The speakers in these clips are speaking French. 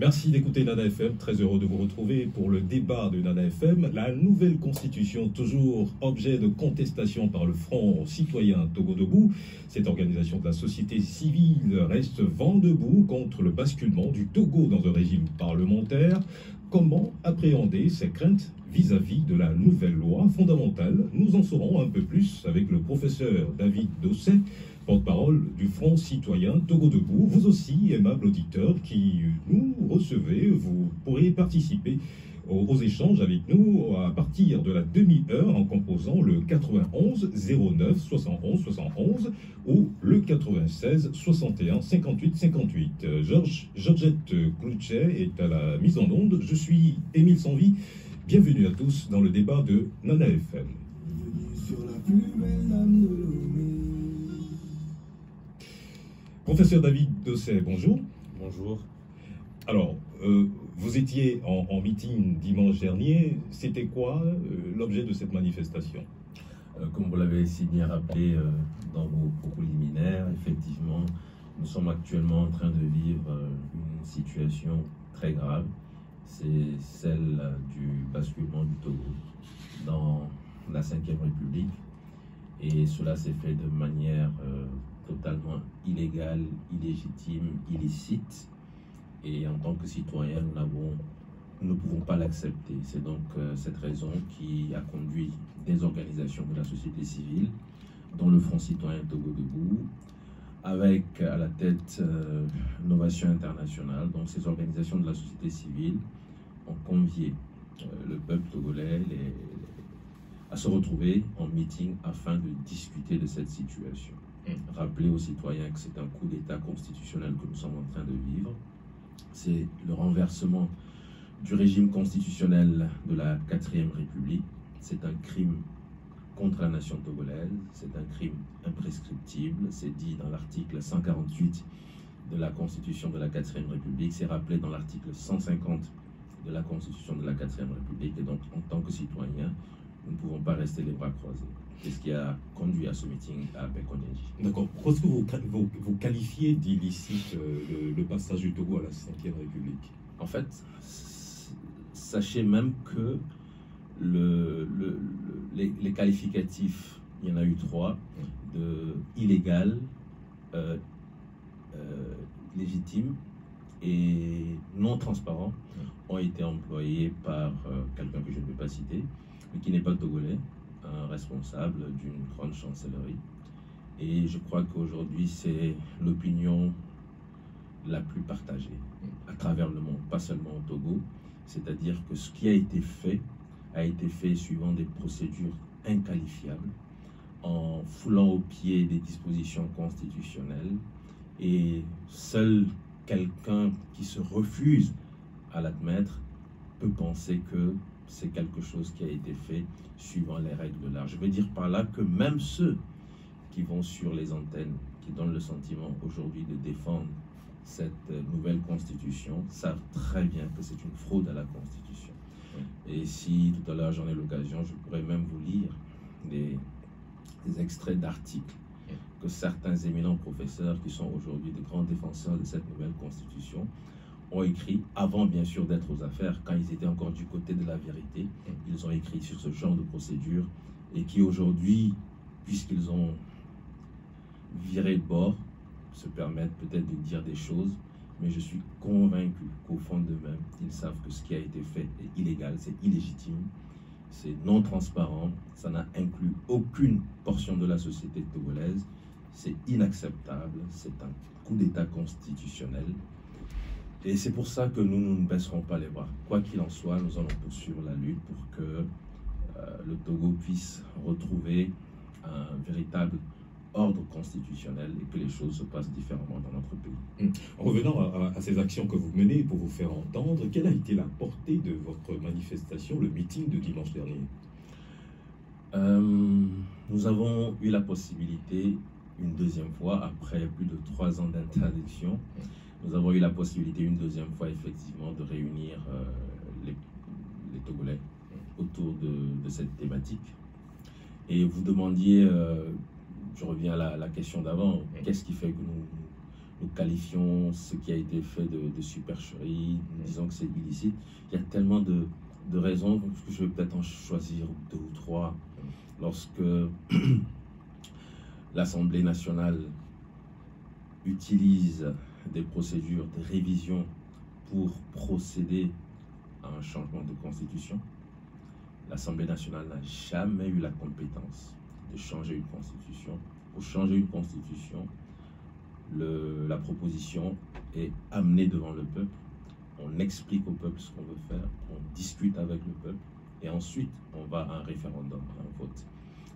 Merci d'écouter Nana FM, très heureux de vous retrouver pour le débat de Nana FM. La nouvelle constitution, toujours objet de contestation par le Front citoyen Togo Debout. Cette organisation de la société civile reste vent debout contre le basculement du Togo dans un régime parlementaire. Comment appréhender ces craintes vis-à-vis de la nouvelle loi fondamentale? Nous en saurons un peu plus avec le professeur David Dosset, porte-parole du Front citoyen Togo Debout. Vous aussi, aimable auditeur qui nous recevez, vous pourrez participer aux échanges avec nous à partir de la demi-heure en composant le 91 09 71 71 ou le 96 61 58 58. Georgette Clouchet est à la mise en onde. Je suis Émile Sanvi. Bienvenue à tous dans le débat de Nana FM. Professeur David Dosset, bonjour. Bonjour. Alors, vous étiez en meeting dimanche dernier. C'était quoi l'objet de cette manifestation? Comme vous l'avez si bien rappelé dans vos propos liminaires, effectivement, nous sommes actuellement en train de vivre une situation très grave. C'est celle du basculement du Togo dans la Ve République. Et cela s'est fait de manière totalement illégale, illégitime, illicite. Et en tant que citoyens, nous ne pouvons pas l'accepter. C'est donc cette raison qui a conduit des organisations de la société civile, dont le Front citoyen Togo Debout, avec à la tête Novation Internationale. Donc ces organisations de la société civile ont convié le peuple togolais à se retrouver en meeting afin de discuter de cette situation. Rappeler aux citoyens que c'est un coup d'État constitutionnel que nous sommes en train de vivre. C'est le renversement du régime constitutionnel de la 4e République. C'est un crime contre la nation togolaise, c'est un crime imprescriptible. C'est dit dans l'article 148 de la Constitution de la 4e République. C'est rappelé dans l'article 150 de la Constitution de la 4e République. Et donc, en tant que citoyens, nous ne pouvons pas rester les bras croisés. C'est ce qui a conduit à ce meeting à Bekonyaji. D'accord. Est-ce que vous qualifiez d'illicite le passage du Togo à la 5e République? En fait, sachez même que les qualificatifs, il y en a eu 3, de illégal, légitime et non transparent, ont été employés par quelqu'un que je ne vais pas citer, mais qui n'est pas togolais, un responsable d'une grande chancellerie. Et je crois qu'aujourd'hui, c'est l'opinion la plus partagée à travers le monde, pas seulement au Togo. C'est-à-dire que ce qui a été fait suivant des procédures inqualifiables, en foulant aux pieds des dispositions constitutionnelles, et seul quelqu'un qui se refuse à l'admettre peut penser que c'est quelque chose qui a été fait suivant les règles de l'art. Je veux dire par là que même ceux qui vont sur les antennes, qui donnent le sentiment aujourd'hui de défendre cette nouvelle constitution, savent très bien que c'est une fraude à la constitution. Et si tout à l'heure j'en ai l'occasion, je pourrais même vous lire des extraits d'articles que certains éminents professeurs qui sont aujourd'hui de grands défenseurs de cette nouvelle constitution ont écrit, avant bien sûr d'être aux affaires, quand ils étaient encore du côté de la vérité. Ils ont écrit sur ce genre de procédure et qui aujourd'hui, puisqu'ils ont viré le bord, se permettent peut-être de dire des choses, mais je suis convaincu qu'au fond d'eux-mêmes, ils savent que ce qui a été fait est illégal, c'est illégitime, c'est non transparent, ça n'a inclus aucune portion de la société togolaise, c'est inacceptable, c'est un coup d'État constitutionnel. Et c'est pour ça que nous ne baisserons pas les bras. Quoi qu'il en soit, nous allons poursuivre la lutte pour que le Togo puisse retrouver un véritable ordre constitutionnel et que les choses se passent différemment dans notre pays. En revenant à ces actions que vous menez pour vous faire entendre, quelle a été la portée de votre manifestation, le meeting de dimanche dernier? Nous avons eu la possibilité, une deuxième fois, après plus de 3 ans d'interdiction, nous avons eu la possibilité une deuxième fois effectivement de réunir les Togolais autour de cette thématique. Et vous demandiez, je reviens à la question d'avant, qu'est-ce qui fait que nous qualifions ce qui a été fait de supercherie, nous disons que c'est illicite. Il y a tellement de raisons que je vais peut-être en choisir 2 ou 3. Lorsque l'Assemblée nationale utilise des procédures de révision pour procéder à un changement de constitution, l'Assemblée nationale n'a jamais eu la compétence de changer une constitution. Pour changer une constitution, la proposition est amenée devant le peuple, on explique au peuple ce qu'on veut faire, on discute avec le peuple, et ensuite on va à un référendum, à un vote.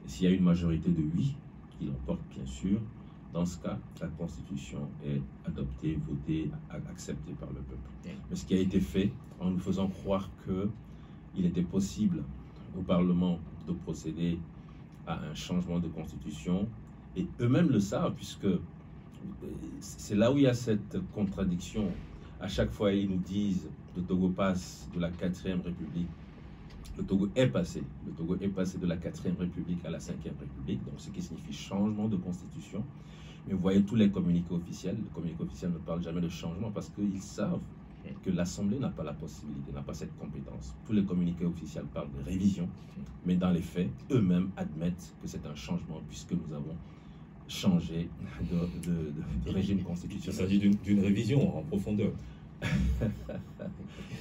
Et s'il y a une majorité de oui, qui l'emporte bien sûr, dans ce cas, la Constitution est adoptée, votée, acceptée par le peuple. Mais ce qui a été fait, en nous faisant croire qu'il était possible au Parlement de procéder à un changement de Constitution, et eux-mêmes le savent, puisque c'est là où il y a cette contradiction. À chaque fois, ils nous disent le Togo passe de la 4e République. Le Togo est passé. Le Togo est passé de la 4e République à la 5e République, donc ce qui signifie changement de constitution. Mais vous voyez tous les communiqués officiels. Les communiqués officiels ne parlent jamais de changement parce qu'ils savent que l'Assemblée n'a pas la possibilité, n'a pas cette compétence. Tous les communiqués officiels parlent de révision, mais dans les faits, eux-mêmes admettent que c'est un changement puisque nous avons changé de régime constitutionnel. Il s'agit d'une révision en profondeur.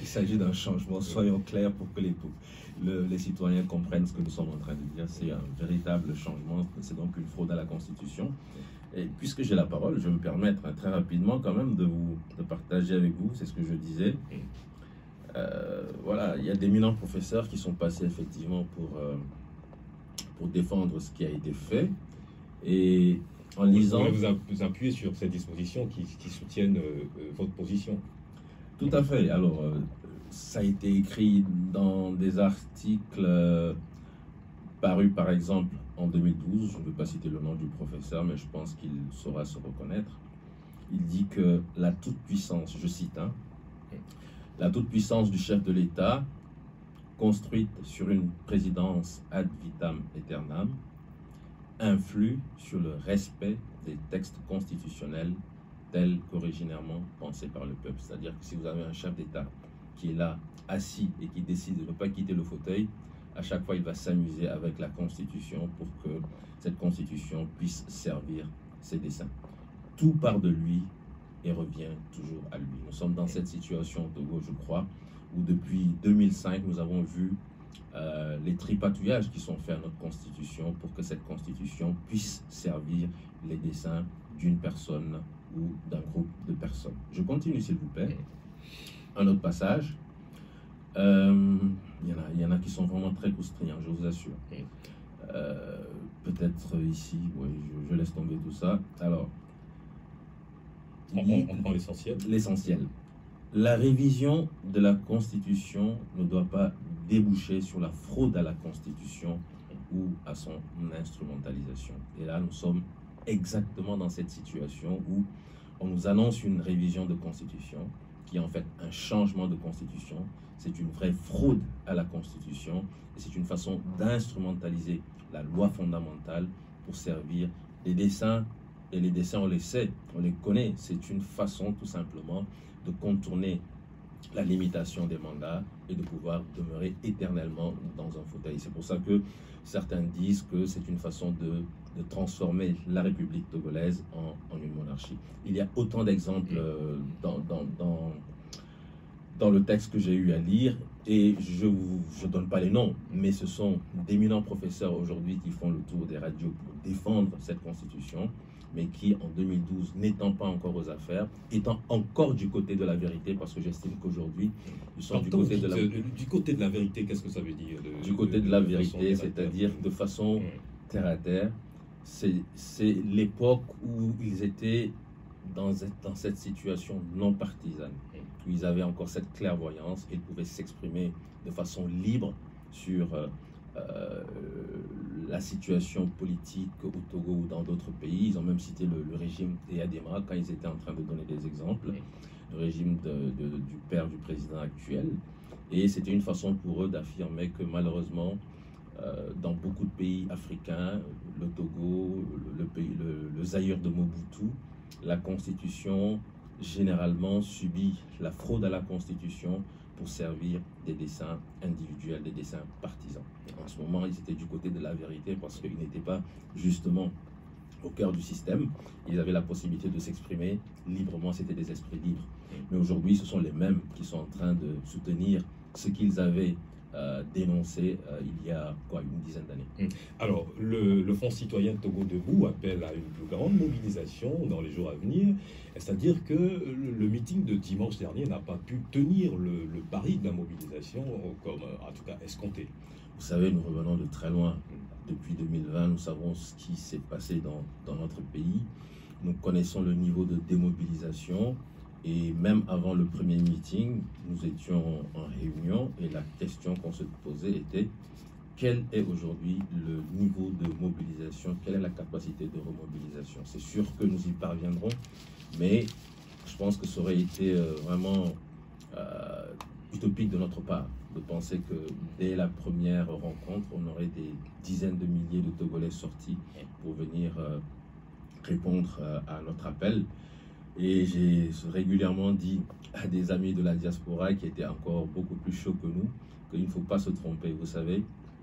Il s'agit d'un changement, soyons clairs pour que les citoyens comprennent ce que nous sommes en train de dire. C'est un véritable changement, c'est donc une fraude à la Constitution. Et puisque j'ai la parole, je vais me permettre très rapidement quand même de partager avec vous, c'est ce que je disais. Voilà, il y a d'éminents professeurs qui sont passés effectivement pour défendre ce qui a été fait. Et en lisant... Vous vous appuyez sur ces dispositions qui soutiennent votre position. Tout à fait. Alors, ça a été écrit dans des articles parus par exemple en 2012. Je ne vais pas citer le nom du professeur, mais je pense qu'il saura se reconnaître. Il dit que la toute-puissance, je cite, hein, la toute-puissance du chef de l'État, construite sur une présidence ad vitam aeternam, influe sur le respect des textes constitutionnels tels qu'originairement pensés par le peuple. C'est-à-dire que si vous avez un chef d'État qui est là, assis, et qui décide de ne pas quitter le fauteuil, à chaque fois il va s'amuser avec la Constitution pour que cette Constitution puisse servir ses desseins. Tout part de lui et revient toujours à lui. Nous sommes dans cette situation au Togo, je crois, où depuis 2005, nous avons vu les tripatouillages qui sont faits à notre Constitution pour que cette Constitution puisse servir les desseins d'une personne ou d'un groupe de personnes. Je continue, s'il vous plaît. Un autre passage. Il y en a qui sont vraiment très croustillants, je vous assure. Peut-être ici, oui, je laisse tomber tout ça. Alors, on prend l'essentiel. L'essentiel. La révision de la Constitution ne doit pas déboucher sur la fraude à la Constitution ou à son instrumentalisation. Et là, nous sommes exactement dans cette situation où on nous annonce une révision de Constitution qui est en fait un changement de Constitution. C'est une vraie fraude à la Constitution et c'est une façon d'instrumentaliser la loi fondamentale pour servir les desseins. Et les desseins, on les sait, on les connaît. C'est une façon tout simplement de contourner la limitation des mandats et de pouvoir demeurer éternellement dans un fauteuil. C'est pour ça que certains disent que c'est une façon de transformer la République togolaise en une monarchie. Il y a autant d'exemples dans le texte que j'ai eu à lire, et je ne donne pas les noms, mais ce sont d'éminents professeurs aujourd'hui qui font le tour des radios pour défendre cette Constitution, mais qui, en 2012, n'étant pas encore aux affaires, étant encore du côté de la vérité, parce que j'estime qu'aujourd'hui, ils sont du côté de la vérité. Du côté de la vérité, qu'est-ce que ça veut dire du côté de la vérité, c'est-à-dire de façon terre à terre. C'est l'époque où ils étaient dans cette situation non partisane, où ils avaient encore cette clairvoyance, ils pouvaient s'exprimer de façon libre sur la situation politique au Togo ou dans d'autres pays. Ils ont même cité le régime d'Eyadema quand ils étaient en train de donner des exemples, le régime du père du président actuel. Et c'était une façon pour eux d'affirmer que malheureusement, dans beaucoup de pays africains, le Togo, le Zaïre de Mobutu, la Constitution généralement subit la fraude à la Constitution pour servir des dessins individuels, des dessins partisans. En ce moment, ils étaient du côté de la vérité parce qu'ils n'étaient pas justement au cœur du système. Ils avaient la possibilité de s'exprimer librement, c'était des esprits libres. Mais aujourd'hui, ce sont les mêmes qui sont en train de soutenir ce qu'ils avaient dénoncé il y a une dizaine d'années. Alors, le Fonds citoyen Togo Debout appelle à une plus grande mobilisation dans les jours à venir. C'est-à-dire que le meeting de dimanche dernier n'a pas pu tenir le pari de la mobilisation comme, en tout cas, escompté. Vous savez, nous revenons de très loin. Depuis 2020, nous savons ce qui s'est passé dans notre pays. Nous connaissons le niveau de démobilisation. Et même avant le premier meeting, nous étions en réunion et la question qu'on se posait était quel est aujourd'hui le niveau de mobilisation, quelle est la capacité de remobilisation. C'est sûr que nous y parviendrons, mais je pense que ça aurait été vraiment utopique de notre part de penser que dès la première rencontre, on aurait des dizaines de milliers de Togolais sortis pour venir répondre à notre appel. Et j'ai régulièrement dit à des amis de la diaspora qui étaient encore beaucoup plus chauds que nous qu'il ne faut pas se tromper. Vous savez,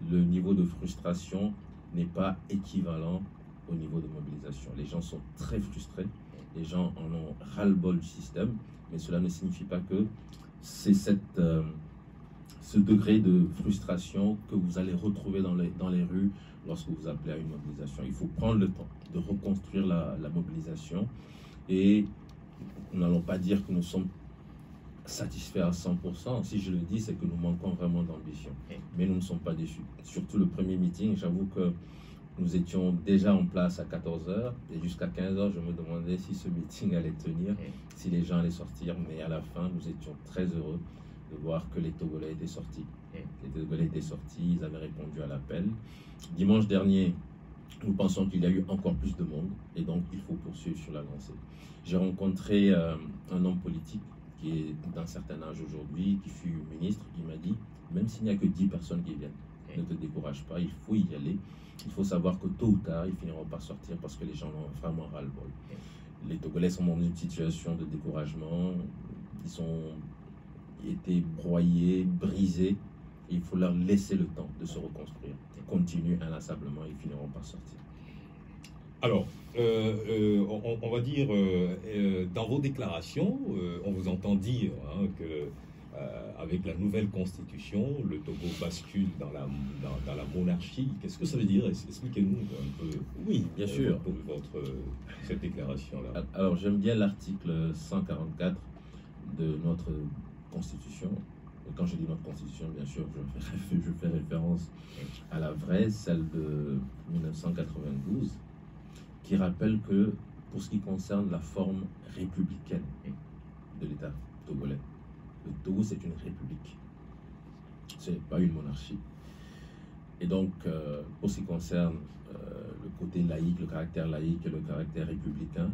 le niveau de frustration n'est pas équivalent au niveau de mobilisation. Les gens sont très frustrés, les gens en ont ras-le-bol du système, mais cela ne signifie pas que c'est ce degré de frustration que vous allez retrouver dans les rues lorsque vous appelez à une mobilisation. Il faut prendre le temps de reconstruire la mobilisation et nous n'allons pas dire que nous sommes satisfaits à 100%. Si je le dis, c'est que nous manquons vraiment d'ambition. Mais nous ne sommes pas déçus. Surtout le premier meeting, j'avoue que nous étions déjà en place à 14h et jusqu'à 15h, je me demandais si ce meeting allait tenir, si les gens allaient sortir. Mais à la fin, nous étions très heureux de voir que les Togolais étaient sortis. Les Togolais étaient sortis, ils avaient répondu à l'appel. Dimanche dernier, nous pensons qu'il y a eu encore plus de monde et donc il faut poursuivre sur la lancée. J'ai rencontré un homme politique qui est d'un certain âge aujourd'hui, qui fut ministre, qui m'a dit, même s'il n'y a que 10 personnes qui viennent, ne te décourage pas, il faut y aller. Il faut savoir que tôt ou tard, ils finiront par sortir parce que les gens ont vraiment ras-le-bol. Les Togolais sont dans une situation de découragement, ils ont été broyés, brisés, et il faut leur laisser le temps de se reconstruire. Ils continuent inlassablement, ils finiront par sortir. Alors, on va dire, dans vos déclarations, on vous entend dire que avec la nouvelle constitution, le Togo bascule dans la monarchie. Qu'est-ce que ça veut dire? Expliquez-nous un peu. Oui, bien sûr. Cette déclaration-là. Alors, j'aime bien l'article 144 de notre constitution. Et quand je dis notre constitution, bien sûr, je fais référence à la vraie, celle de 1992, qui rappelle que pour ce qui concerne la forme républicaine de l'État togolais, le Togo c'est une république, ce n'est pas une monarchie. Et donc, pour ce qui concerne le côté laïque, le caractère laïque et le caractère républicain,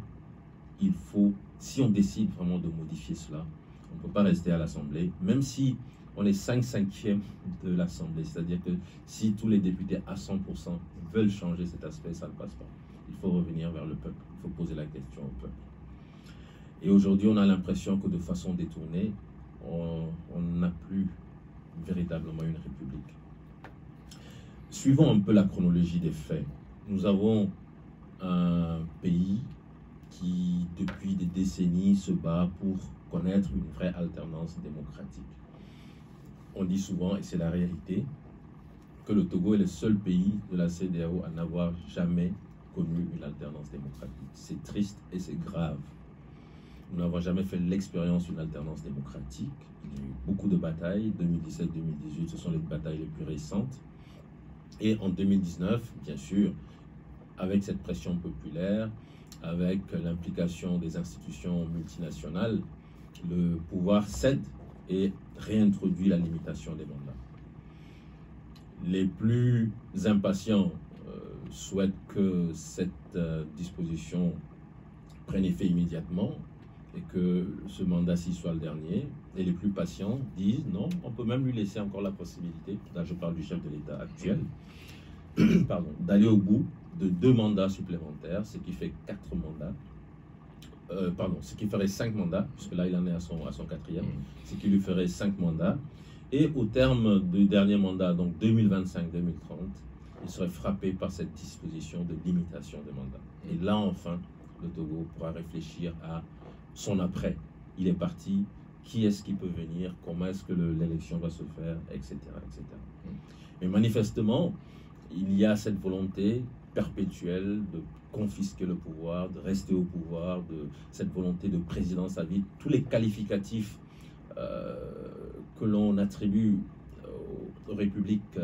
il faut, si on décide vraiment de modifier cela, on ne peut pas rester à l'Assemblée, même si on est 5/5e de l'Assemblée, c'est-à-dire que si tous les députés à 100% veulent changer cet aspect, ça ne passe pas. Il faut revenir vers le peuple, il faut poser la question au peuple. Et aujourd'hui, on a l'impression que de façon détournée, on n'a plus véritablement une république. Suivons un peu la chronologie des faits. Nous avons un pays qui, depuis des décennies, se bat pour connaître une vraie alternance démocratique. On dit souvent, et c'est la réalité, que le Togo est le seul pays de la CEDEAO à n'avoir jamais connu une alternance démocratique. C'est triste et c'est grave. Nous n'avons jamais fait l'expérience d'une alternance démocratique. Il y a eu beaucoup de batailles. 2017-2018, ce sont les batailles les plus récentes. Et en 2019, bien sûr, avec cette pression populaire, avec l'implication des institutions multinationales, le pouvoir cède et réintroduit la limitation des mandats. Les plus impatients souhaitent que cette disposition prenne effet immédiatement et que ce mandat-ci soit le dernier. Et les plus patients disent non, on peut même lui laisser encore la possibilité, là je parle du chef de l'État actuel, d'aller au bout de 2 mandats supplémentaires, ce qui fait 4 mandats, ce qui ferait 5 mandats, puisque là il en est à son quatrième, ce qui lui ferait 5 mandats. Et au terme du dernier mandat, donc 2025-2030, il serait frappé par cette disposition de limitation des mandats. Et là, enfin, le Togo pourra réfléchir à son après. Il est parti, qui est-ce qui peut venir, comment est-ce que l'élection va se faire, etc., etc. Mais manifestement, il y a cette volonté perpétuelle de confisquer le pouvoir, de rester au pouvoir, de cette volonté de présidence à vie, tous les qualificatifs que l'on attribue aux républiques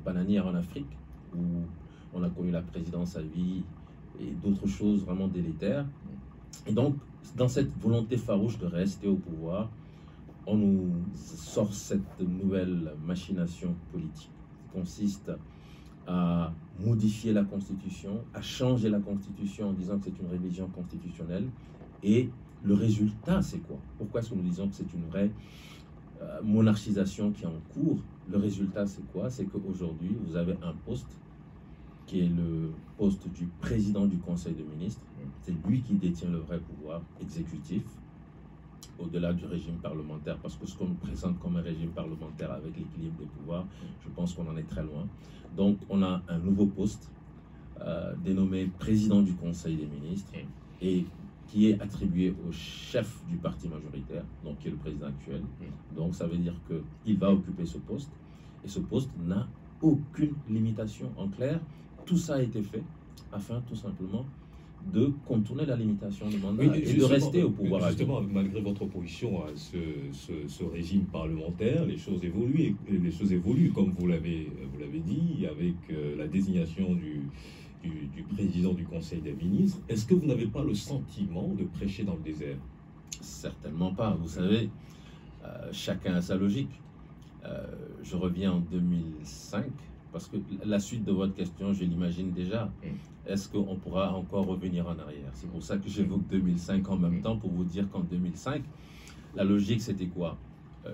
bananières en Afrique, où on a connu la présidence à vie et d'autres choses vraiment délétères. Et donc, dans cette volonté farouche de rester au pouvoir, on nous sort cette nouvelle machination politique qui consiste à modifier la Constitution, à changer la Constitution en disant que c'est une révision constitutionnelle. Et le résultat, c'est quoi? Pourquoi est-ce que nous disons que c'est une vraie monarchisation qui est en cours? Le résultat, c'est quoi? C'est qu'aujourd'hui, vous avez un poste qui est le poste du président du Conseil des ministres. C'est lui qui détient le vrai pouvoir exécutif, au-delà du régime parlementaire, parce que ce qu'on nous présente comme un régime parlementaire avec l'équilibre des pouvoirs, je pense qu'on en est très loin. Donc, on a un nouveau poste dénommé président du Conseil des ministres et qui est attribué au chef du parti majoritaire, donc qui est le président actuel. Donc, ça veut dire qu'il va occuper ce poste et ce poste n'a aucune limitation. En clair, tout ça a été fait afin tout simplement de contourner la limitation du mandat et de rester au pouvoir. Justement, malgré votre opposition à ce régime parlementaire, les choses évoluent, comme vous l'avez dit, avec la désignation du président du Conseil des ministres. Est-ce que vous n'avez pas le sentiment de prêcher dans le désert? Certainement pas. Vous savez, chacun a sa logique. Je reviens en 2005, parce que la suite de votre question, je l'imagine déjà. Est-ce qu'on pourra encore revenir en arrière? C'est pour ça que j'évoque 2005 en même temps, pour vous dire qu'en 2005, la logique, c'était quoi?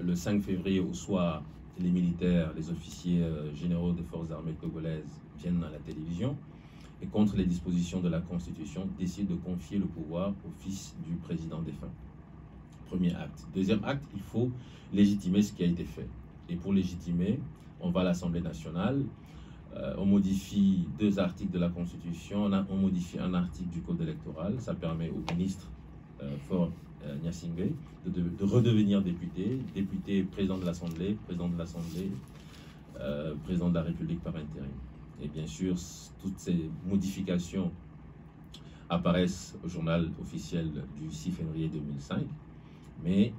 Le 5 février au soir, les militaires, les officiers généraux des forces armées togolaises viennent à la télévision et, contre les dispositions de la Constitution, décident de confier le pouvoir au fils du président défunt. Premier acte. Deuxième acte, il faut légitimer ce qui a été fait. Et pour légitimer, on va à l'Assemblée nationale, on modifie 2 articles de la Constitution, on modifie un article du Code électoral. Ça permet au ministre Faure Gnassingbé de redevenir député, président de l'Assemblée, président de la République par intérim. Et bien sûr, toutes ces modifications apparaissent au journal officiel du 6 février 2005, mais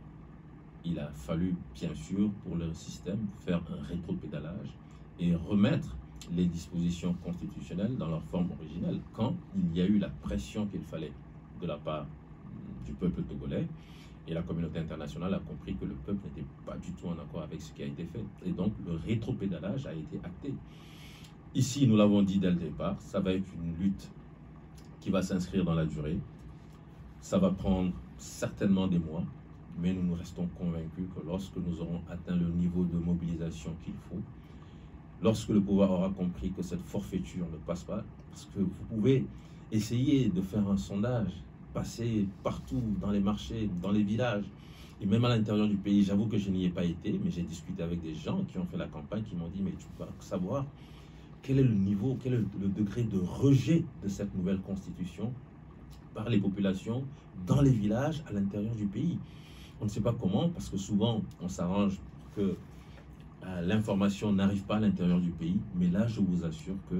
il a fallu, bien sûr, pour le système, faire un rétropédalage et remettre les dispositions constitutionnelles dans leur forme originelle, quand il y a eu la pression qu'il fallait de la part du peuple togolais, et la communauté internationale a compris que le peuple n'était pas du tout en accord avec ce qui a été fait. Et donc, le rétropédalage a été acté. Ici, nous l'avons dit dès le départ, ça va être une lutte qui va s'inscrire dans la durée. Ça va prendre certainement des mois, mais nous restons convaincus que lorsque nous aurons atteint le niveau de mobilisation qu'il faut, lorsque le pouvoir aura compris que cette forfaiture ne passe pas, parce que vous pouvez essayer de faire un sondage, passer partout dans les marchés, dans les villages, et même à l'intérieur du pays. J'avoue que je n'y ai pas été, mais j'ai discuté avec des gens qui ont fait la campagne, qui m'ont dit, mais tu peux savoir quel est le niveau, quel est le degré de rejet de cette nouvelle constitution par les populations dans les villages à l'intérieur du pays. On ne sait pas comment, parce que souvent on s'arrange pour que l'information n'arrive pas à l'intérieur du pays, mais là je vous assure que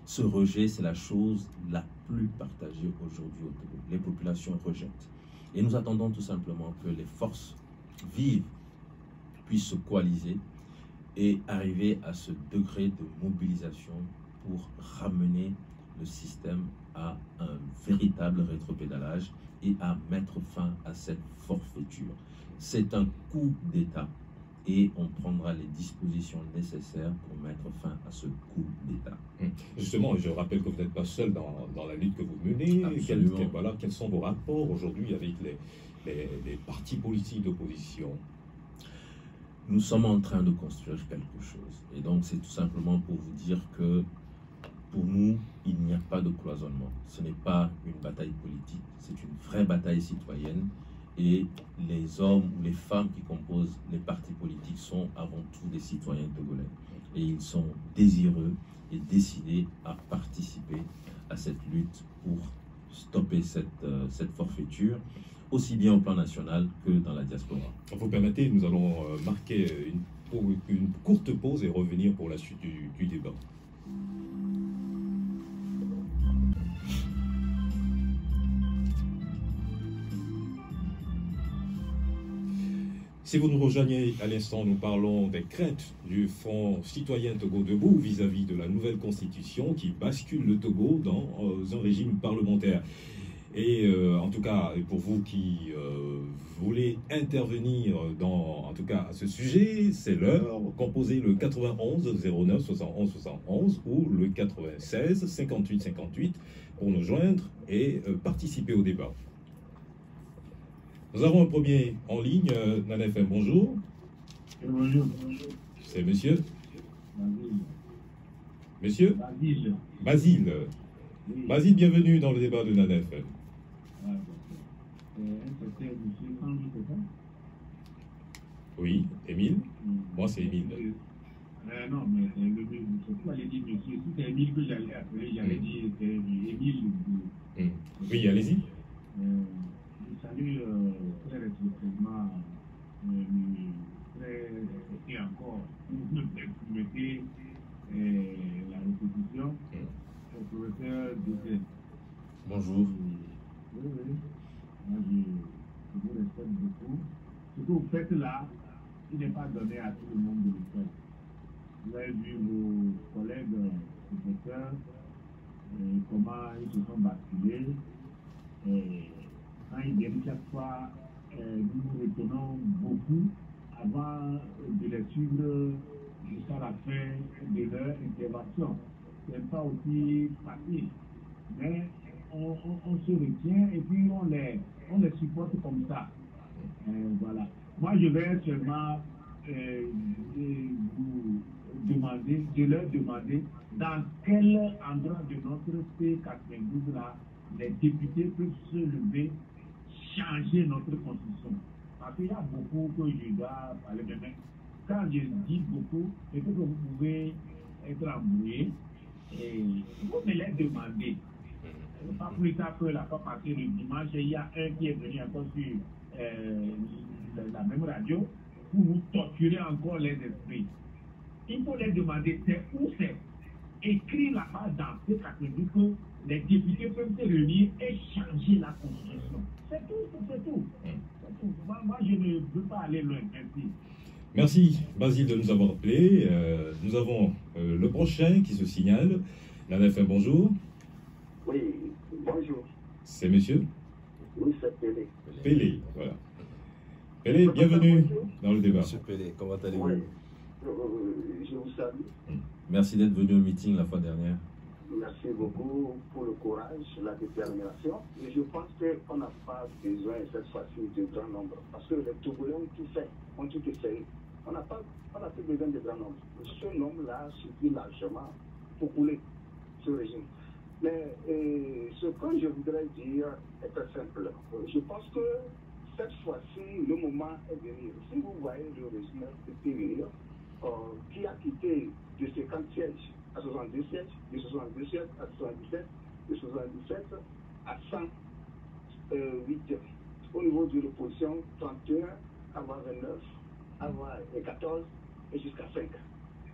ce rejet, c'est la chose la plus partagée aujourd'hui au Togo. Les populations rejettent. Et nous attendons tout simplement que les forces vives puissent se coaliser et arriver à ce degré de mobilisation pour ramener le système à un véritable rétropédalage et à mettre fin à cette forfaiture. C'est un coup d'État et on prendra les dispositions nécessaires pour mettre fin à ce coup d'État. Justement, je rappelle que vous n'êtes pas seul dans la lutte que vous menez. Quels sont vos rapports aujourd'hui avec les partis politiques d'opposition? Nous sommes en train de construire quelque chose. Et donc, c'est tout simplement pour vous dire que Pour nous, il n'y a pas de cloisonnement. Ce n'est pas une bataille politique, c'est une vraie bataille citoyenne. Et les hommes ou les femmes qui composent les partis politiques sont avant tout des citoyens togolais. Et ils sont désireux et décidés à participer à cette lutte pour stopper cette forfaiture, aussi bien au plan national que dans la diaspora. Vous permettez, nous allons marquer une courte pause et revenir pour la suite du débat. Si vous nous rejoignez à l'instant, nous parlons des craintes du Front citoyen Togo debout vis-à-vis de la nouvelle constitution qui bascule le Togo dans un régime parlementaire. Et en tout cas, pour vous qui voulez intervenir en tout cas à ce sujet, c'est l'heure. Composez le 91 09 71 71 ou le 96 58 58 pour nous joindre et participer au débat. Nous avons un premier en ligne, Nana FM, bonjour. Bonjour. C'est monsieur Basile. Monsieur Basile. Basile. Oui. Basile, bienvenue dans le débat de Nana FM. Ah, c'était monsieur Sandy, c'est ça? Oui, Émile. Moi, c'est Émile. Non, mais c'est pas, j'ai dit monsieur. Si c'est Émile que j'allais appeler, j'allais dire c'est Émile. Oui, allez-y. Je salue très respectueusement, très respecté encore, pour me permettre la répétition au professeur Dédé. Bonjour. Oui, oui. Moi, je vous respecte beaucoup. Ce que vous faites là, il n'est pas donné à tout le monde de le faire. Vous avez vu vos collègues professeurs, comment ils se sont basculés. Quand ils viennent chaque fois, nous nous retenons beaucoup avant de les suivre jusqu'à la fin de leur intervention. Ce n'est pas aussi facile, mais on se retient et puis on les supporte comme ça. Voilà. Moi, je vais seulement de leur demander dans quel endroit de notre P92 là, les députés peuvent se lever, changer notre constitution. Parce qu'il y a beaucoup que je dois parler de même. Quand je dis beaucoup, c'est que vous pouvez être embrouillé et vous me les demandez. Pas plus tard que la fois passée le dimanche, il y a un qui est venu encore sur la même radio pour nous torturer encore les esprits. Il faut les demander, c'est où c'est écrit là-bas dans ce catégorie que les députés peuvent se réunir et changer la constitution. C'est tout, c'est tout. Moi, je ne veux pas aller loin, merci. Merci, Basile, de nous avoir appelé. Nous avons le prochain qui se signale. Nana FM, bonjour. Oui, bonjour. C'est monsieur Oui, c'est Pélé. Pélé, voilà. Pélé, bienvenue dans le débat. Monsieur Pélé, comment allez-vous? Oui. Je vous salue. Merci d'être venu au meeting la fois dernière. Merci beaucoup pour le courage, la détermination. Et je pense qu'on n'a pas besoin cette fois-ci de grand nombre. Parce que les Togolais ont tout fait, ont tout essayé. On n'a plus besoin de grand nombre. Ce nombre-là suffit largement pour couler ce régime. Mais ce que je voudrais dire est très simple. Je pense que cette fois-ci, le moment est venu. Si vous voyez le régime FPP qui a quitté de 50 sièges à 62 sièges, de 62 sièges à 77, de 77 à 108. Au niveau de l'opposition, 31, avoir 29, avoir 14 et jusqu'à 5.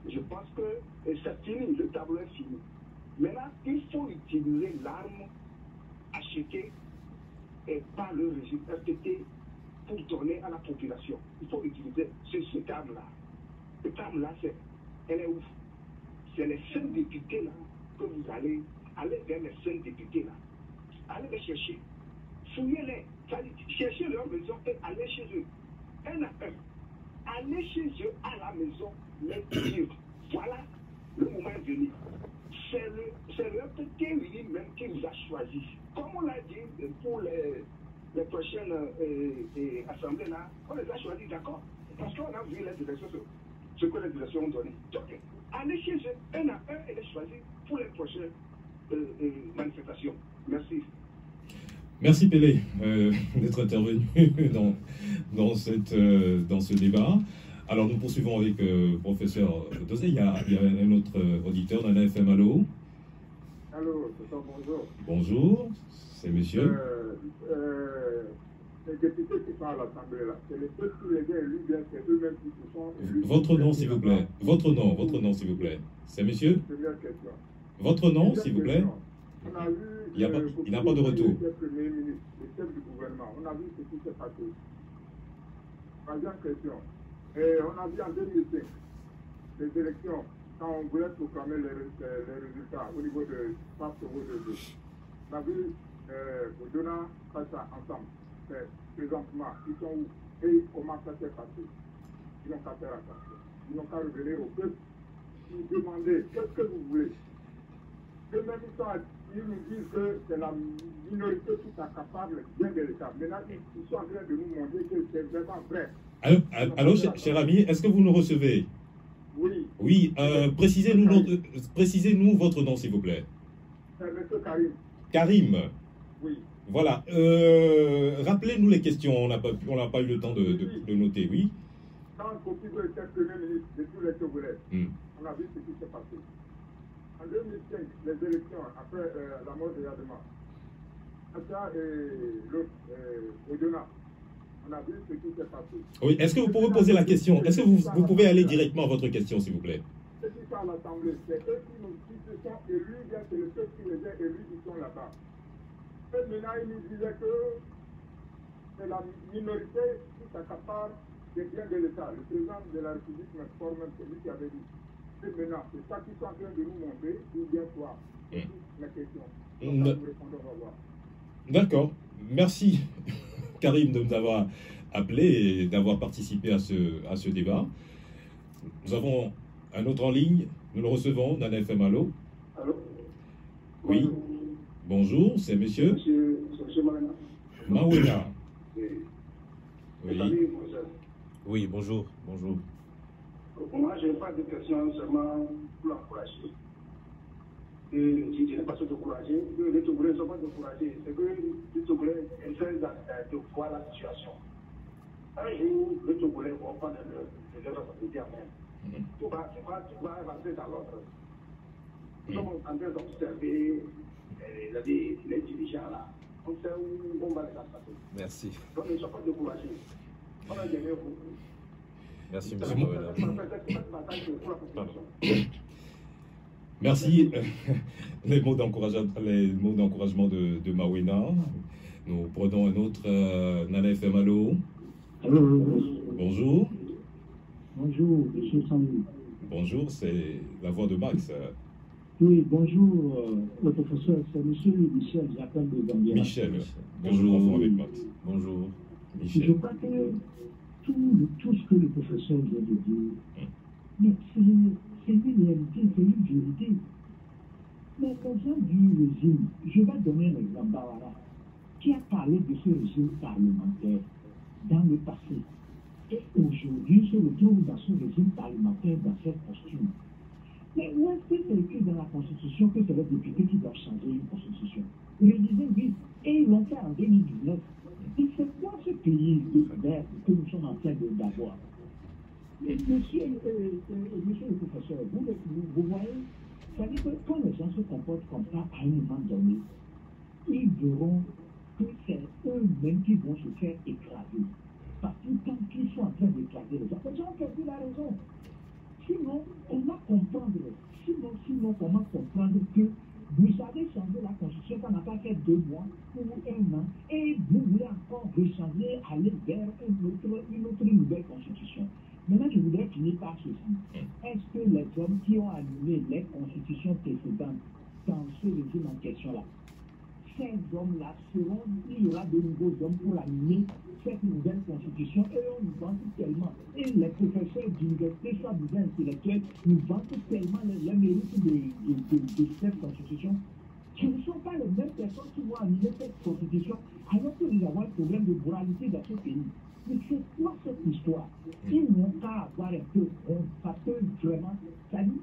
Je pense que c'est fini, le tableau est fini. Maintenant, il faut utiliser l'arme achetée par le régime FTT pour donner à la population. Il faut utiliser cette arme-là. Cette arme-là, elle est où? C'est les 5 députés là que vous allez aller vers les 5 députés là. Allez les chercher. Fouillez-les. Cherchez leur maison et allez chez eux. Un à un. Allez chez eux à la maison, les dire. Voilà, le moment est venu. C'est le FTT lui-même qui vous a choisi. Comme on l'a dit pour les prochaines assemblées là, on les a choisis, d'accord? Parce qu'on a vu les directions, ce que les directions ont donné. Donc, Allez chez eux, un à un, et les choisir pour les prochaines manifestations. Merci. Merci Pélé d'être intervenu dans ce débat. Alors nous poursuivons avec professeur Dosé. Il y a un autre auditeur d'un FM. Allô. Allô, bonjour. Bonjour, c'est monsieur. Les députés qui sont à l'Assemblée là, c'est les peuples qui les ont élus, bien c'est eux-mêmes qui se sont élus. Votre nom s'il vous plaît. Votre nom s'il vous plaît. C'est monsieur. Première question. Votre nom s'il vous plaît. On a vu, il n'a pas de retour. Le Premier ministre, le chef du gouvernement, on a vu ce qui s'est passé. Troisième question. On a vu en 2005, les élections, quand on voulait proclamer les résultats au niveau de Pape Togo de Dieu. On a vu Odona faire ça ensemble. Présentement, ils sont où et comment ça s'est passé. Ils n'ont qu'à faire attention. Ils n'ont qu'à revenir au peuple. Ils demander qu'est-ce que vous voulez. Eux-mêmes, ils nous disent que c'est la minorité qui accapare bien de l'État. Maintenant, ils sont en train de nous montrer que c'est vraiment vrai. Allô, cher ami, est-ce que vous nous recevez? Oui. Oui, précisez-nous votre nom, s'il vous plaît. C'est M. Karim. Karim. Oui. Voilà. Rappelez-nous les questions, on n'a pas eu le temps de noter, oui. Quand Kofigo était Premier ministre de tous les Togolais, on a vu ce qui s'est passé. En 2005, les élections, après la mort de Yadema, Acha et l'autre, Odona, on a vu ce qui s'est passé. Oui, est-ce que vous pouvez poser la question? Est-ce que vous pouvez aller directement à votre question, s'il vous plaît? Ceux qui sont à l'Assemblée, c'est eux qui se sont élus, bien que ceux qui les ont élus, ils sont là-bas. Et maintenant, ils nous disaient que c'est la minorité qui s'accapare des biens de l'État. Le président de la République m'informe même, c'est lui qui avait dit. Et maintenant, c'est ça qu'ils sont en train de nous montrer, ou bien quoi? C'est toutes mes questions. Donc, nous répondons, on va voir. D'accord. Merci, Karim, de nous avoir appelé et d'avoir participé à ce débat. Nous avons un autre en ligne. Nous le recevons, Nana FM. Allô. Allô. Oui. Bonjour, c'est monsieur Monsieur Mawena. Mawena. Oui. Oui, bonjour. Bonjour. Moi, je n'ai pas de questions seulement pour l'encourager. Et je n'ai pas se décourager. Les Togolais ne sont pas découragés. C'est que les Togolais essaient de voir la situation. Un jour, les Togolais vont prendre leur responsabilité en main. Tout va avancer dans l'autre. Nous sommes en train d'observer les dirigeants là. On sait où on va les passer. Merci. Donc, ils ne sont pas découragés. On a gagné beaucoup. Merci, monsieur Mawena. Merci. Les mots d'encouragement de Mawena. Nous prenons un autre Nana FM. Allô. Allô. Bonjour. Bonjour, monsieur Sandou. Bonjour, c'est la voix de Max. Oui, bonjour, le professeur, c'est monsieur Michel, j'appelle de Gambia. Michel, bonjour avec Max. Bonjour. Je crois que tout ce que le professeur vient de dire, mais c'est une réalité, c'est une vérité. Mais concernant du régime, je vais donner un exemple Bawara, qui a parlé de ce régime parlementaire dans le passé. Et aujourd'hui, se retrouve dans ce régime parlementaire, dans cette posture. Mais où est-ce que c'est écrit dans la Constitution que c'est les députés qui doivent changer une Constitution? Ils disaient oui, et ils l'ont fait en 2019. Et c'est quoi ce pays vert que nous sommes en train d'avoir? Monsieur le professeur, vous voyez, ça veut dire que quand les gens se comportent comme ça à un moment donné, ils verront que c'est eux-mêmes qui vont se faire écraser. Parce que tant qu'ils sont en train d'écraser les gens, les gens ont perdu la raison. Sinon, comment comprendre? Sinon, comment comprendre que vous avez changé la Constitution, ça n'a pas fait 2 mois ou 1 an, et vous voulez encore rechanger, aller vers une autre nouvelle Constitution. Maintenant, je voudrais finir par ceci. Est-ce que les hommes qui ont annulé les constitutions précédentes dans ce régime en question-là, ces hommes-là seront, il y aura de nouveaux hommes pour annuler cette nouvelle constitution, et on nous vante tellement, et les professeurs d'université, soi-disant intellectuels, nous vantent tellement les mérites de cette constitution. Ce ne sont pas les mêmes personnes qui vont annuler cette constitution, alors que nous avons un problème de moralité dans ce pays. Mais c'est quoi cette histoire? Ils n'ont qu'à avoir un peu honte, parce que vraiment, ça dit,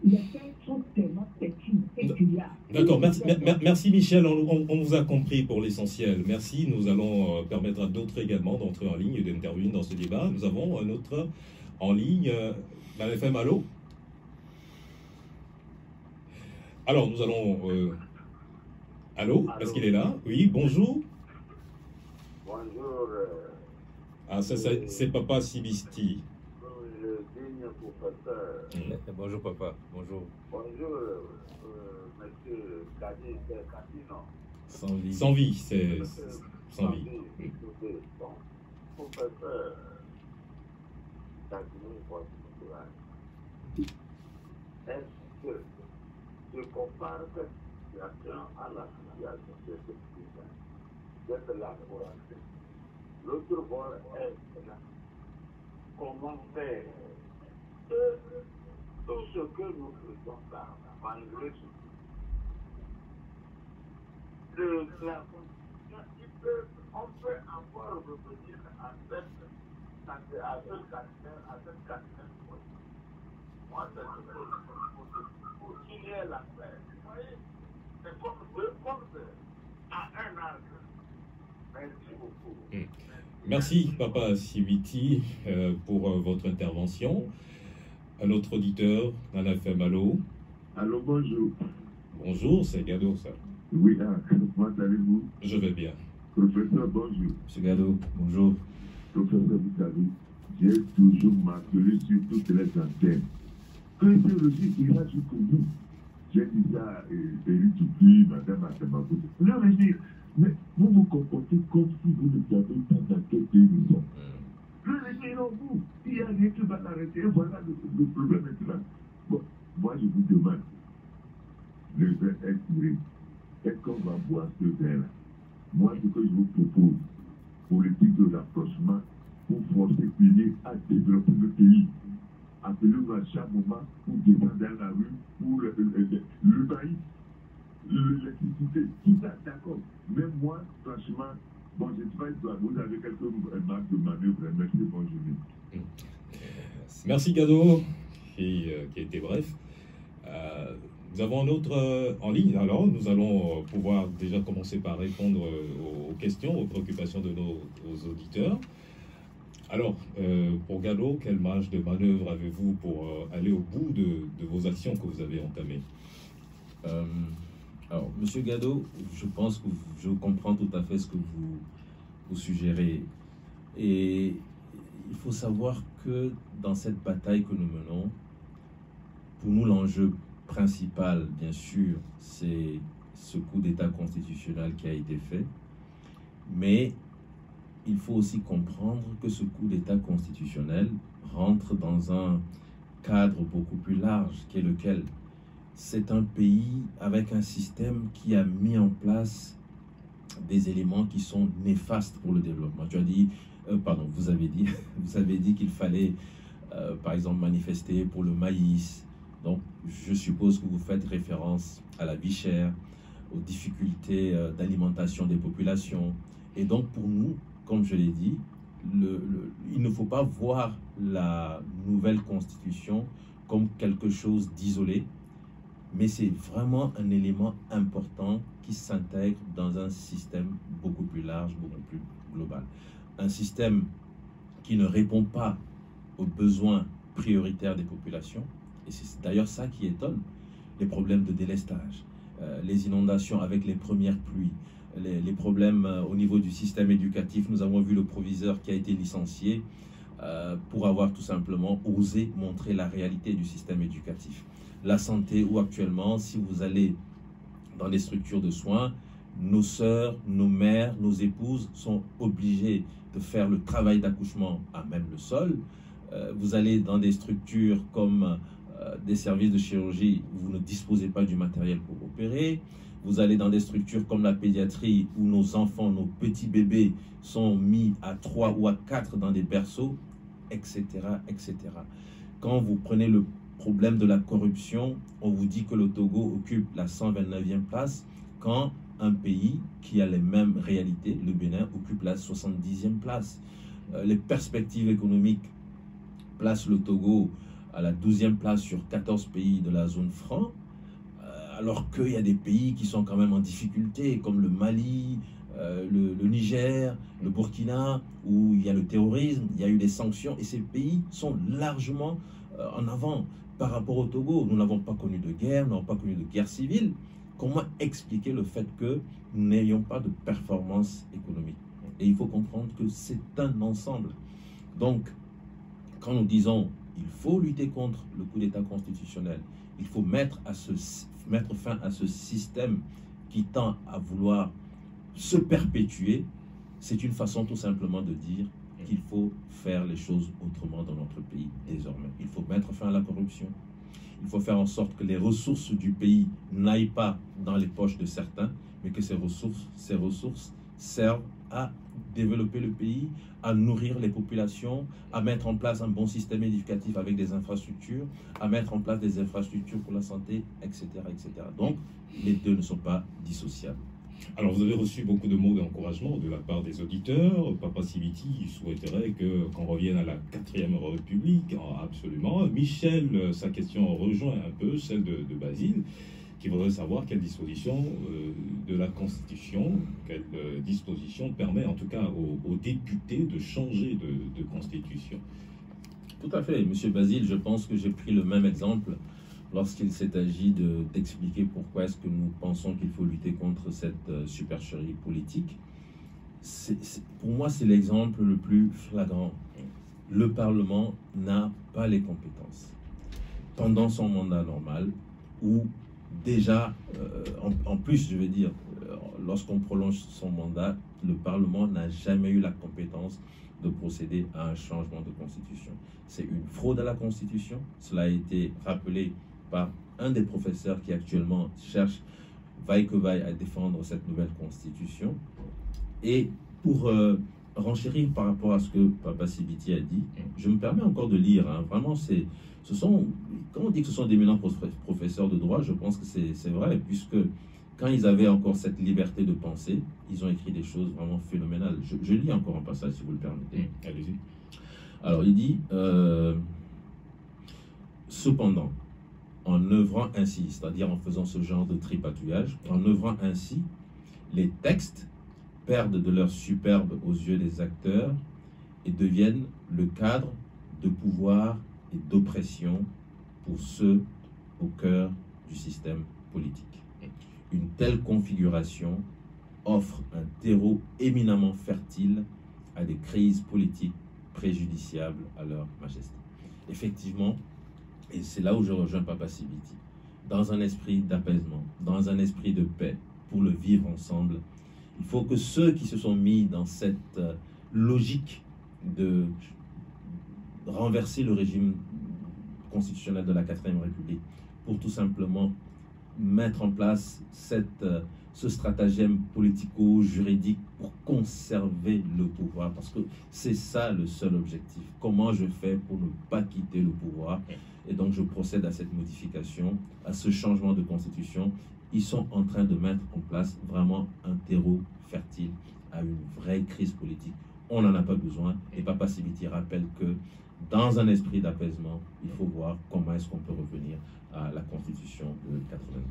Les faits sont tellement têtus et criards. D'accord, merci Michel, on vous a compris pour l'essentiel. Merci, nous allons permettre à d'autres également d'entrer en ligne et d'intervenir dans ce débat. Nous avons un autre en ligne, la FM, allô? Alors, nous allons... allô? Est-ce qu'il est là? Oui, bonjour. Bonjour. Ah, ça c'est Papa Sibisti. Le digne professeur. Bonjour papa, bonjour. Bonjour, monsieur Kadi, c'est Kadi, non? Sans vie, c'est sans vie. Bon, professeur, Kadi, votre courage. Est-ce que je compare cette situation à la situation de ce président? C'est la courage. L'autre bord est comment faire tout ce que nous faisons là, malgré tout. On peut encore revenir à cette quatrième fois. Moi, c'est ce que je propose pour qu'il y ait la paix. Vous voyez, c'est comme deux pommes à un arbre. Merci beaucoup. Merci Papa Sibiti pour votre intervention. Un autre auditeur, Nana FM, allô? Allô, bonjour. Bonjour, c'est Gado, ça. Oui, comment allez-vous? Je vais bien. Professeur, bonjour. Monsieur Gado, bonjour. Professeur, vous savez, j'ai toujours martelé sur toutes les antennes que ce régime ira jusqu'au bout. J'ai dit ça à Élie Toupi, Madame Atamago. Le régime, mais vous vous comportez comme si vous ne savez pas dans quel pays nous sommes. Le régime est en vous. Il y a rien qui va l'arrêter. Voilà le problème est là. Bon, moi je vous demande, le verre est tiré. Est-ce qu'on va boire ce verre-là? Moi, ce que je vous propose, politique de rapprochement, pour forcer pays à développer le pays. Appelez-nous à chaque moment pour descendre dans la rue, pour le bail, l'électricité, tout ça, d'accord. Même moi, franchement, bon, je ne sais pas, vous avez quelques marques de manœuvre, merci, bonne journée. Merci Gado, qui a été bref. Nous avons un autre en ligne, alors nous allons pouvoir déjà commencer par répondre aux questions, aux préoccupations de nos auditeurs. Alors, pour Gado, quelle marge de manœuvre avez-vous pour aller au bout de vos actions que vous avez entamées? Alors, Monsieur Gado, je pense que je comprends tout à fait ce que vous suggérez. Et il faut savoir que dans cette bataille que nous menons, pour nous, l'enjeu principal, bien sûr, c'est ce coup d'État constitutionnel qui a été fait. Mais il faut aussi comprendre que ce coup d'État constitutionnel rentre dans un cadre beaucoup plus large, qui est lequel? C'est un pays avec un système qui a mis en place des éléments qui sont néfastes pour le développement. Tu as dit, vous avez dit qu'il fallait, par exemple, manifester pour le maïs. Donc, je suppose que vous faites référence à la vie chère, aux difficultés d'alimentation des populations. Et donc, pour nous, comme je l'ai dit, il ne faut pas voir la nouvelle constitution comme quelque chose d'isolé, mais c'est vraiment un élément important qui s'intègre dans un système beaucoup plus large, beaucoup plus global. Un système qui ne répond pas aux besoins prioritaires des populations, et c'est d'ailleurs ça qui étonne, les problèmes de délestage, les inondations avec les premières pluies, les problèmes au niveau du système éducatif. Nous avons vu le proviseur qui a été licencié pour avoir tout simplement osé montrer la réalité du système éducatif. La santé, où actuellement, si vous allez dans des structures de soins, nos sœurs, nos mères, nos épouses sont obligées de faire le travail d'accouchement à même le sol. Vous allez dans des structures comme des services de chirurgie, vous ne disposez pas du matériel pour opérer. Vous allez dans des structures comme la pédiatrie, où nos enfants, nos petits bébés sont mis à 3 ou à 4 dans des berceaux, etc., etc. Quand vous prenez le problème de la corruption, on vous dit que le Togo occupe la 129e place, quand un pays qui a les mêmes réalités, le Bénin, occupe la 70e place. Les perspectives économiques placent le Togo à la 12e place sur 14 pays de la zone franc, alors qu'il y a des pays qui sont quand même en difficulté, comme le Mali, le Niger, le Burkina, où il y a le terrorisme, il y a eu des sanctions, et ces pays sont largement en avant par rapport au Togo. Nous n'avons pas connu de guerre, nous n'avons pas connu de guerre civile. Comment expliquer le fait que nous n'ayons pas de performance économique? Et il faut comprendre que c'est un ensemble. Donc, quand nous disons il faut lutter contre le coup d'État constitutionnel, il faut mettre fin à ce système qui tend à vouloir se perpétuer, c'est une façon tout simplement de dire qu'il faut faire les choses autrement dans notre pays désormais. Il faut mettre fin à la corruption. Il faut faire en sorte que les ressources du pays n'aillent pas dans les poches de certains, mais que ces ressources servent à développer le pays, à nourrir les populations, à mettre en place un bon système éducatif avec des infrastructures, à mettre en place des infrastructures pour la santé, etc., etc. Donc, les deux ne sont pas dissociables. Alors, vous avez reçu beaucoup de mots d'encouragement de la part des auditeurs. Papa Sibiti souhaiterait qu'on revienne à la 4e République, absolument. Michel, sa question rejoint un peu celle de Basile, qui voudrait savoir quelle disposition de la Constitution, quelle disposition permet en tout cas aux députés de changer de Constitution. Tout à fait, Monsieur Basile, je pense que j'ai pris le même exemple lorsqu'il s'est agi d'expliquer pourquoi est-ce que nous pensons qu'il faut lutter contre cette supercherie politique. Pour moi, c'est l'exemple le plus flagrant. Le Parlement n'a pas les compétences. Pendant son mandat normal, ou déjà, en plus, je veux dire, lorsqu'on prolonge son mandat, le Parlement n'a jamais eu la compétence de procéder à un changement de constitution. C'est une fraude à la Constitution. Cela a été rappelé par un des professeurs qui actuellement cherche, vaille que vaille, à défendre cette nouvelle constitution. Et pour renchérir par rapport à ce que Papa Sibiti a dit, je me permets encore de lire. Hein, vraiment, quand on dit que ce sont d'éminents professeurs de droit, je pense que c'est vrai, puisque quand ils avaient encore cette liberté de penser, ils ont écrit des choses vraiment phénoménales. Je lis encore un passage, si vous le permettez. Allez-y. Alors, il dit, cependant, en œuvrant ainsi, c'est-à-dire en faisant ce genre de tripatouillage, en œuvrant ainsi, les textes perdent de leur superbe aux yeux des acteurs et deviennent le cadre de pouvoir et d'oppression pour ceux au cœur du système politique. Une telle configuration offre un terreau éminemment fertile à des crises politiques préjudiciables à leur majesté. Effectivement, et c'est là où je rejoins Papa Sibiti, dans un esprit d'apaisement, dans un esprit de paix, pour le vivre ensemble, il faut que ceux qui se sont mis dans cette logique de renverser le régime constitutionnel de la 4e République, pour tout simplement mettre en place ce stratagème politico-juridique pour conserver le pouvoir, parce que c'est ça le seul objectif. Comment je fais pour ne pas quitter le pouvoir? Et donc je procède à cette modification, à ce changement de constitution. Ils sont en train de mettre en place vraiment un terreau fertile à une vraie crise politique. On n'en a pas besoin. Et Papa Sibiti rappelle que dans un esprit d'apaisement, il faut voir comment est-ce qu'on peut revenir à la constitution de 92.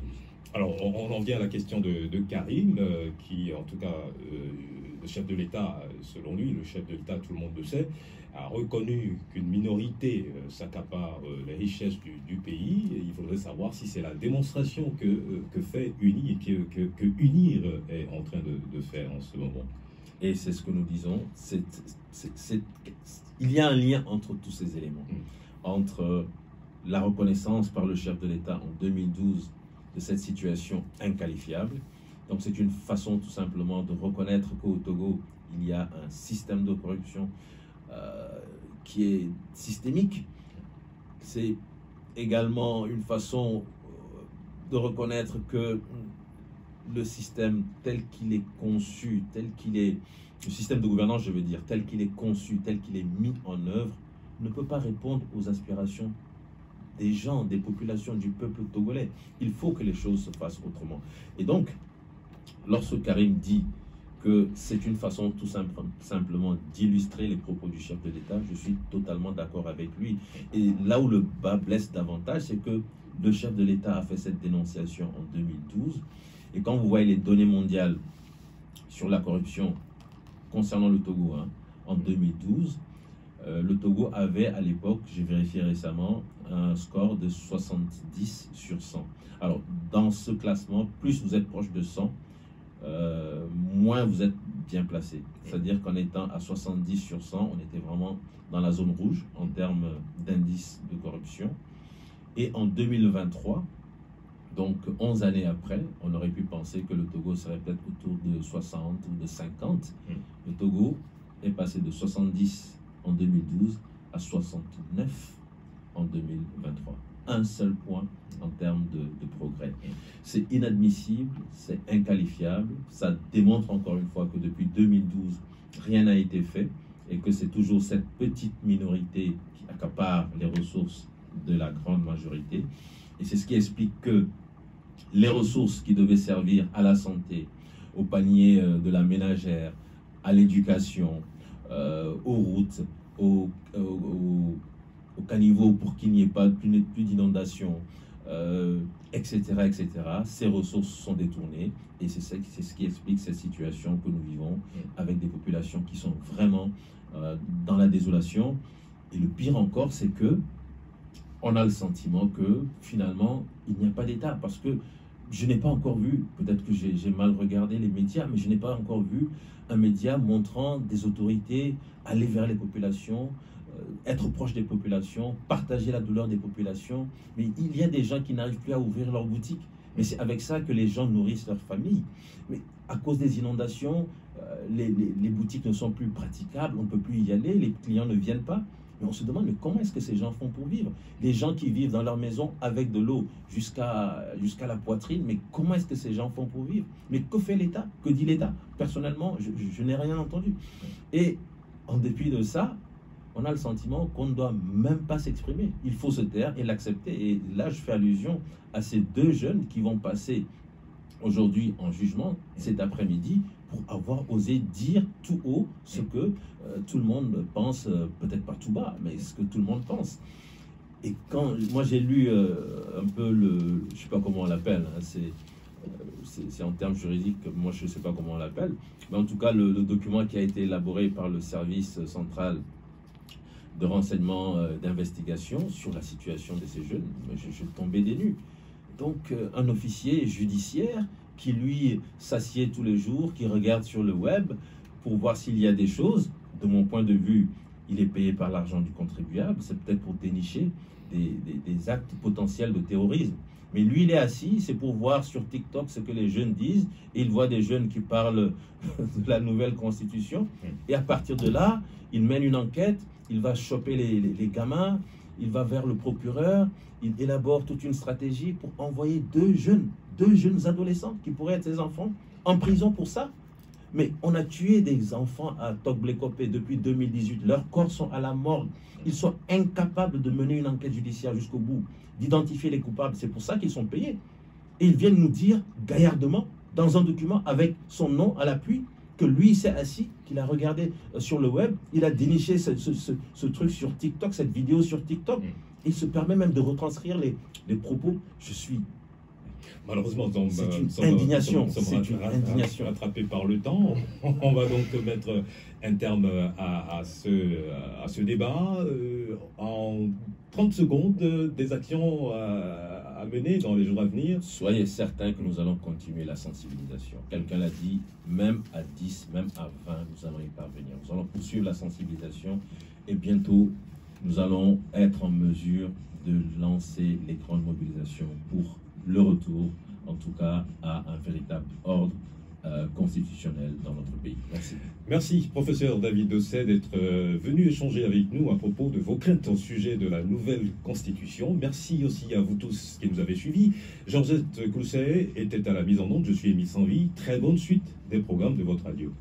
Alors, on en vient à la question de Karim, qui, en tout cas, le chef de l'État, selon lui, le chef de l'État, tout le monde le sait, a reconnu qu'une minorité s'accapare les richesses du pays. Et il faudrait savoir si c'est la démonstration que fait UNI et que UNIR est en train de faire en ce moment. Et c'est ce que nous disons. Il y a un lien entre tous ces éléments. Entre la reconnaissance par le chef de l'État en 2012 de cette situation inqualifiable. Donc c'est une façon tout simplement de reconnaître qu'au Togo, il y a un système de corruption qui est systémique. C'est également une façon de reconnaître que le système tel qu'il est conçu, le système de gouvernance, je veux dire, tel qu'il est conçu, tel qu'il est mis en œuvre, ne peut pas répondre aux aspirations des gens, des populations, du peuple togolais. Il faut que les choses se fassent autrement. Et donc, lorsque Karim dit que c'est une façon tout simplement d'illustrer les propos du chef de l'État. Je suis totalement d'accord avec lui. Et là où le bas blesse davantage, c'est que le chef de l'État a fait cette dénonciation en 2012. Et quand vous voyez les données mondiales sur la corruption concernant le Togo, en 2012, le Togo avait à l'époque, j'ai vérifié récemment, un score de 70 sur 100. Alors, dans ce classement, plus vous êtes proche de 100, moins vous êtes bien placé. C'est-à-dire qu'en étant à 70 sur 100, on était vraiment dans la zone rouge en termes d'indice de corruption. Et en 2023, donc 11 années après, on aurait pu penser que le Togo serait peut-être autour de 60 ou de 50. Le Togo est passé de 70 en 2012 à 69 en 2023. Un seul point en termes de progrès. C'est inadmissible, c'est inqualifiable. Ça démontre encore une fois que depuis 2012, rien n'a été fait et que c'est toujours cette petite minorité qui accapare les ressources de la grande majorité. Et c'est ce qui explique que les ressources qui devaient servir à la santé, au panier de la ménagère, à l'éducation, aux routes, aux caniveaux pour qu'il n'y ait pas plus d'inondations, etc., etc. Ces ressources sont détournées et c'est ce qui explique cette situation que nous vivons avec des populations qui sont vraiment dans la désolation. Et le pire encore, c'est que on a le sentiment que finalement, il n'y a pas d'État parce que je n'ai pas encore vu, peut-être que j'ai mal regardé les médias, mais je n'ai pas encore vu un média montrant des autorités aller vers les populations, être proche des populations, partager la douleur des populations. Mais il y a des gens qui n'arrivent plus à ouvrir leur boutique. Mais c'est avec ça que les gens nourrissent leur famille. Mais à cause des inondations, les boutiques ne sont plus praticables, on ne peut plus y aller, les clients ne viennent pas. Mais on se demande, mais comment est-ce que ces gens font pour vivre? Les gens qui vivent dans leur maison avec de l'eau jusqu'à la poitrine, mais comment est-ce que ces gens font pour vivre? Mais que fait l'État? Que dit l'État? Personnellement, je n'ai rien entendu. Et en dépit de ça, on a le sentiment qu'on ne doit même pas s'exprimer. Il faut se taire et l'accepter. Et là, je fais allusion à ces deux jeunes qui vont passer aujourd'hui en jugement cet après-midi pour avoir osé dire tout haut ce que tout le monde pense, peut-être pas tout bas, mais ce que tout le monde pense. Et quand moi j'ai lu un peu je sais pas comment on l'appelle, c'est en termes juridiques, moi je sais pas comment on l'appelle, mais en tout cas le document qui a été élaboré par le service central de renseignement d'investigation sur la situation de ces jeunes, je tombais des nues. Donc un officier judiciaire qui lui s'assied tous les jours, qui regarde sur le web pour voir s'il y a des choses. De mon point de vue, il est payé par l'argent du contribuable, c'est peut-être pour dénicher des actes potentiels de terrorisme. Mais lui, il est assis, c'est pour voir sur TikTok ce que les jeunes disent, et il voit des jeunes qui parlent de la nouvelle constitution, et à partir de là, il mène une enquête, il va choper les gamins, il va vers le procureur, il élabore toute une stratégie pour envoyer deux jeunes adolescents qui pourraient être ses enfants en prison pour ça. Mais on a tué des enfants à Tokblekopé depuis 2018. Leurs corps sont à la morgue. Ils sont incapables de mener une enquête judiciaire jusqu'au bout, d'identifier les coupables. C'est pour ça qu'ils sont payés. Et ils viennent nous dire gaillardement, dans un document avec son nom à l'appui, que lui s'est assis, qu'il a regardé sur le web, il a déniché ce truc sur TikTok, cette vidéo sur TikTok. Il se permet même de retranscrire les propos. Je suis... Malheureusement, c'est une indignation. C'est une indignation rattrapée par le temps. On va donc mettre un terme à ce débat. En 30 secondes, des actions à mener dans les jours à venir. Soyez certains que nous allons continuer la sensibilisation. Quelqu'un l'a dit, même à 10, même à 20, nous allons y parvenir. Nous allons poursuivre la sensibilisation et bientôt, nous allons être en mesure de lancer les grandes mobilisations pour le retour, en tout cas, à un véritable ordre constitutionnel dans notre pays. Merci. Merci, professeur David Dosset, d'être venu échanger avec nous à propos de vos craintes au sujet de la nouvelle constitution. Merci aussi à vous tous qui nous avez suivis. Georgette Cousset était à la mise en onde. Je suis Émile Sanvi. Très bonne suite des programmes de votre radio.